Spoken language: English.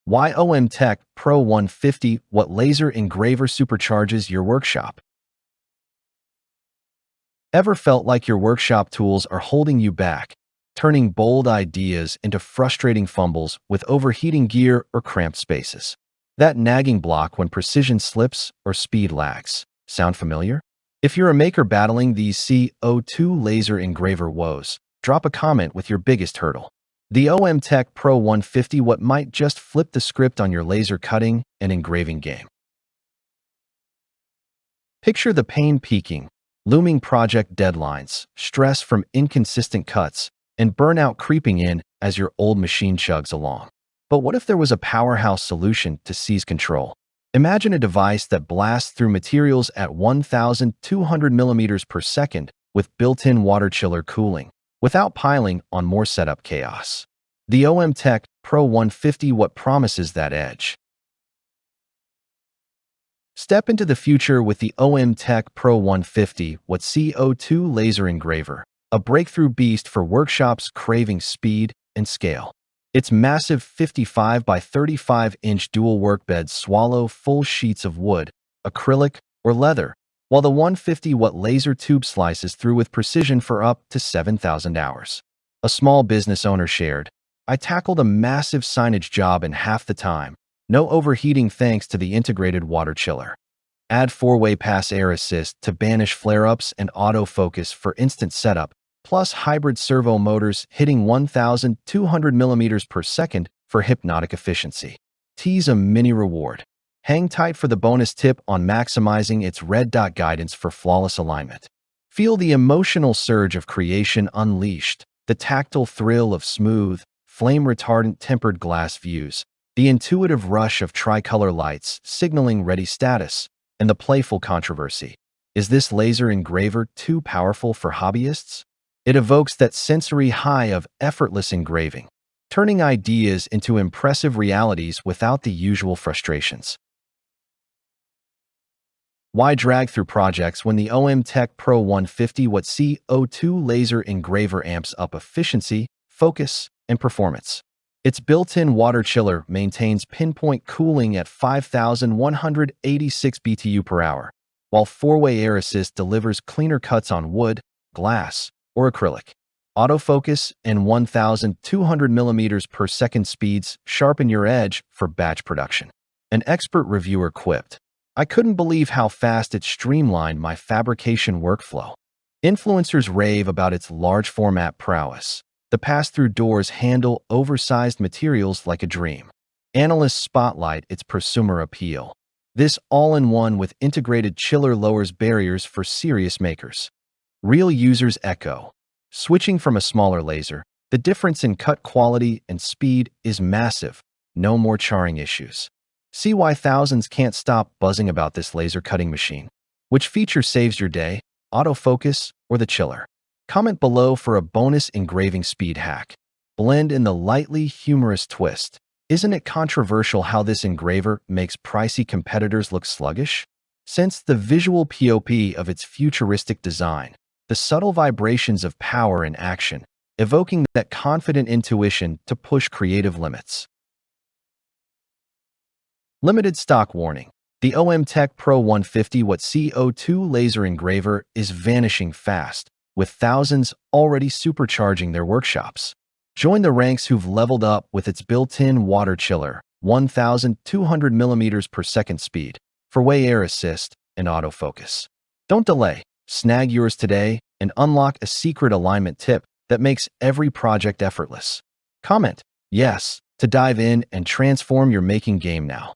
Why OMTech Pro 150? What laser engraver supercharges your workshop? Ever felt like your workshop tools are holding you back, turning bold ideas into frustrating fumbles with overheating gear or cramped spaces? That nagging block when precision slips or speed lags. Sound familiar? If you're a maker battling these CO2 laser engraver woes, drop a comment with your biggest hurdle. The OMTech Pro 150 what might just flip the script on your laser cutting and engraving game. Picture the pain peaking, looming project deadlines, stress from inconsistent cuts, and burnout creeping in as your old machine chugs along. But what if there was a powerhouse solution to seize control? Imagine a device that blasts through materials at 1,200 millimeters per second with built-in water chiller cooling, without piling on more setup chaos. The OMTech Pro 150 what promises that edge. Step into the future with the OMTech Pro 150 what CO2 laser engraver, a breakthrough beast for workshops craving speed and scale. Its massive 55 by 35-inch dual workbeds swallow full sheets of wood, acrylic, or leather, while the 150 watt laser tube slices through with precision for up to 7,000 hours. A small business owner shared, "I tackled a massive signage job in half the time. No overheating thanks to the integrated water chiller. Add 4-way pass air assist to banish flare-ups and autofocus for instant setup, plus hybrid servo motors hitting 1,200 millimeters per second for hypnotic efficiency." Tease a mini reward. Hang tight for the bonus tip on maximizing its red dot guidance for flawless alignment. Feel the emotional surge of creation unleashed, the tactile thrill of smooth, flame-retardant tempered glass views, the intuitive rush of tricolor lights signaling ready status, and the playful controversy. Is this laser engraver too powerful for hobbyists? It evokes that sensory high of effortless engraving, turning ideas into impressive realities without the usual frustrations. Why drag through projects when the OMTech Pro 150 watt CO2 laser engraver amps up efficiency, focus, and performance? Its built-in water chiller maintains pinpoint cooling at 5,186 BTU per hour, while 4-way air assist delivers cleaner cuts on wood, glass, or acrylic. Autofocus and 1,200 millimeters per second speeds sharpen your edge for batch production. An expert reviewer quipped, "I couldn't believe how fast it streamlined my fabrication workflow." Influencers rave about its large format prowess. The pass-through doors handle oversized materials like a dream. Analysts spotlight its prosumer appeal. This all-in-one with integrated chiller lowers barriers for serious makers. Real users echo. Switching from a smaller laser, the difference in cut quality and speed is massive. No more charring issues. See why thousands can't stop buzzing about this laser cutting machine. Which feature saves your day, autofocus or the chiller? Comment below for a bonus engraving speed hack. Blend in the lightly humorous twist. Isn't it controversial how this engraver makes pricey competitors look sluggish? Sense the visual POP of its futuristic design, the subtle vibrations of power and action, evoking that confident intuition to push creative limits. Limited stock warning. The OMTech Pro 150 watt CO2 laser engraver is vanishing fast, with thousands already supercharging their workshops. Join the ranks who've leveled up with its built-in water chiller, 1,200 millimeters per second speed, 4-way air assist, and autofocus. Don't delay. Snag yours today and unlock a secret alignment tip that makes every project effortless. Comment yes to dive in and transform your making game now.